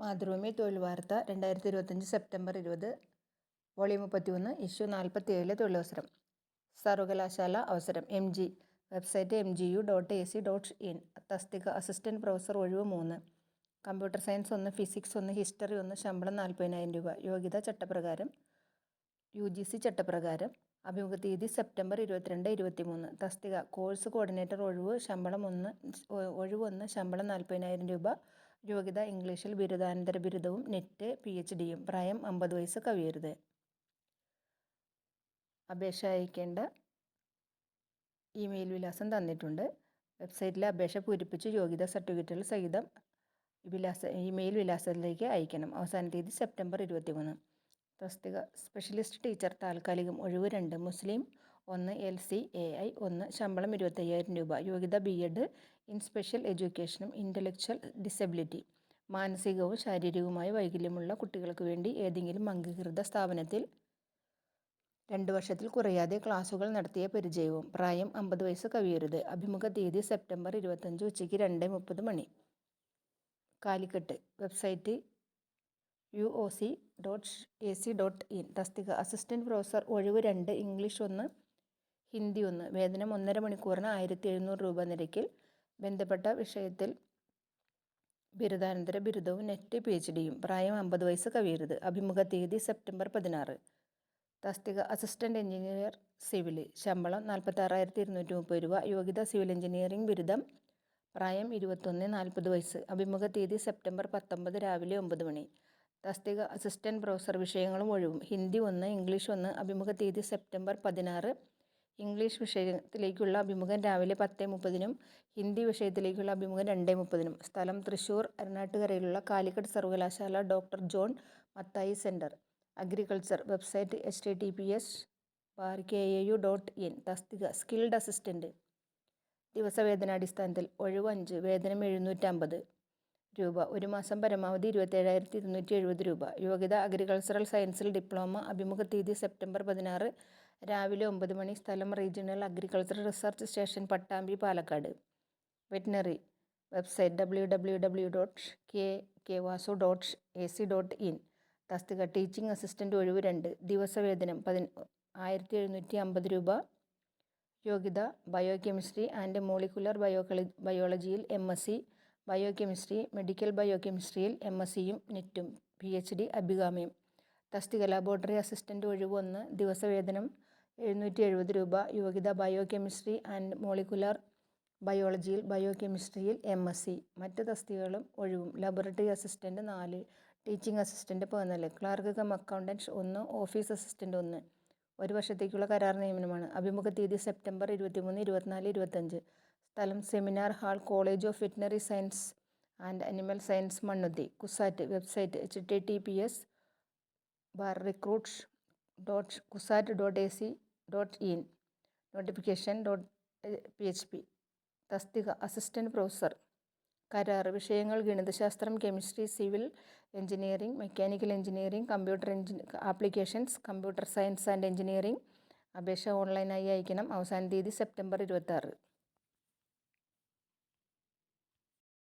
മാതൃഭൂമി തൊഴിൽ വാർത്ത 2025 September 20 volume 31 issue 47 തൊഴിലവസരം. സർവകലാശാല അവസരം. MG website mgu.ac.in. തസ്തിക അസിസ്റ്റന്റ് പ്രൊഫസർ ഒഴിവ് 3. Computer science 1, physics 1, history 1. ശമ്പളം 40,000 രൂപ. യോഗ്യത ചട്ടപ്രകാരം UGC ചട്ടപ്രകാരം. അഭിമുഖ തീയതി സെപ്റ്റംബർ 22, 23. തസ്തിക കോഴ്സ് കോർഡിനേറ്റർ ഒഴിവ്. ശമ്പളം 1, ശമ്പളം 40,000 രൂപ. യോഗ്യത ഇംഗ്ലീഷിൽ ബിരുദാനന്തര ബിരുദവും നെറ്റ് PhDയും. പ്രായം 50 വയസ്സ് കവിയരുത്. അപേക്ഷ അയക്കേണ്ട ഇമെയിൽ വിലാസം തന്നിട്ടുണ്ട്. വെബ്സൈറ്റിലെ അപേക്ഷ പൂരിപ്പിച്ച് യോഗ്യതാ സർട്ടിഫിക്കറ്റുകൾ സഹിതം ഇമെയിൽ വിലാസത്തിലേക്ക് അയക്കണം. അവസാന തീയതി സെപ്റ്റംബർ 23. തസ്തിക സ്പെഷ്യലിസ്റ്റ് ടീച്ചർ താൽക്കാലികം ഒഴിവ് 2. മുസ്ലിം 1, LCAI 1. ശമ്പളം 25,000 രൂപ. യോഗ്യത B.Ed ഇൻ സ്പെഷ്യൽ എഡ്യൂക്കേഷനും ഇൻ്റലക്ച്വൽ ഡിസബിലിറ്റി. മാനസികവും ശാരീരികവുമായ വൈകല്യമുള്ള കുട്ടികൾക്ക് വേണ്ടി ഏതെങ്കിലും അംഗീകൃത സ്ഥാപനത്തിൽ 2 വർഷത്തിൽ കുറയാതെ ക്ലാസുകൾ നടത്തിയ പരിചയവും. പ്രായം 50 വയസ്സ് കവിയരുത്. അഭിമുഖ തീയതി സെപ്റ്റംബർ 25 ഉച്ചയ്ക്ക് 2:30 കാലിക്കറ്റ്. Website uoc.ac.in. തസ്തിക അസിസ്റ്റന്റ് പ്രൊഫസർ ഒഴിവ് 2. ഇംഗ്ലീഷ് 1, ഹിന്ദി 1. വേതനം 1.5 മണിക്കൂറിന് 1,700 രൂപ നിരക്കിൽ. ബന്ധപ്പെട്ട വിഷയത്തിൽ ബിരുദാനന്തര ബിരുദവും നെറ്റ് PhDയും. പ്രായം 50 വയസ്സ് കവിയരുത്. അഭിമുഖ തീയതി സെപ്റ്റംബർ 16. തസ്തിക അസിസ്റ്റന്റ് എഞ്ചിനീയർ സിവിൽ. ശമ്പളം 46,230 രൂപ. യോഗ്യത സിവിൽ എഞ്ചിനീയറിംഗ് ബിരുദം. പ്രായം 21-40 വയസ്സ്. അഭിമുഖ തീയതി സെപ്റ്റംബർ 19 രാവിലെ 9 തസ്തിക അസിസ്റ്റന്റ് പ്രൊഫസർ വിഷയങ്ങളും ഒഴിവും. ഹിന്ദി 1, ഇംഗ്ലീഷ് 1. അഭിമുഖ തീയതി സെപ്റ്റംബർ 16. ഇംഗ്ലീഷ് വിഷയത്തിലേക്കുള്ള അഭിമുഖം രാവിലെ 10:30 ഹിന്ദി വിഷയത്തിലേക്കുള്ള അഭിമുഖം 2:30 സ്ഥലം തൃശ്ശൂർ അരണാട്ടുകരയിലുള്ള കാലിക്കറ്റ് സർവകലാശാല doctor John Mathai centre. Agriculture. Website https://kau.in. തസ്തിക സ്കിൽഡ് അസിസ്റ്റന്റ്. ദിവസവേതനാടിസ്ഥാനത്തിൽ ഒഴിവ് 5. വേതനം 750 രൂപ. ഒരു മാസം പരമാവധി 27,270 രൂപ. യോഗ്യത അഗ്രികൾച്ചറൽ സയൻസിൽ ഡിപ്ലോമ. അഭിമുഖ തീയതി സെപ്റ്റംബർ 16 രാവിലെ 9 സ്ഥലം regional agriculture research station Pattambi, Palakkad. Veterinary. Website www.kvasu.ac.in. തസ്തിക ടീച്ചിങ് അസിസ്റ്റന്റ് ഒഴിവ് 2. ദിവസവേതനം 1,750 രൂപ. യോഗ്യത ബയോകെമിസ്ട്രി ആൻഡ് മോളിക്കുലർ ബയോളജിയിൽ MSc, ബയോകെമിസ്ട്രി, മെഡിക്കൽ ബയോകെമിസ്ട്രിയിൽ MScയും നെറ്റും PhD അഭികാമ്യം. തസ്തിക ലബോറട്ടറി അസിസ്റ്റന്റ് ഒഴിവ് 1. ദിവസവേതനം 770 രൂപ. യോഗ്യത ബയോകെമിസ്ട്രി ആൻഡ് മോളിക്കുലർ ബയോളജിയിൽ ബയോകെമിസ്ട്രിയിൽ MSc. മറ്റ് തസ്തികകളും ഒഴിവും. Laboratory assistant 4. Teaching assistant 14. Clerk cum accountant 1. Office assistant 1. 1 വർഷത്തേക്കുള്ള കരാർ നിയമനമാണ്. അഭിമുഖ തീയതി സെപ്റ്റംബർ 23, 24, 25. സ്ഥലം seminar hall college of veterinary science and animal science, Mannuthy, CUSAT. Website https://recruits.kusat.ac.in. notification.php. തസ്തിക അസിസ്റ്റന്റ് പ്രൊഫസർ. കരാർ വിഷയങ്ങൾ ഗണിതശാസ്ത്രം, chemistry, civil engineering, mechanical engineering, computer applications, computer science and engineering. അപേക്ഷ ഓൺലൈനായി അയക്കണം. അവസാന തീയതി സെപ്റ്റംബർ 26.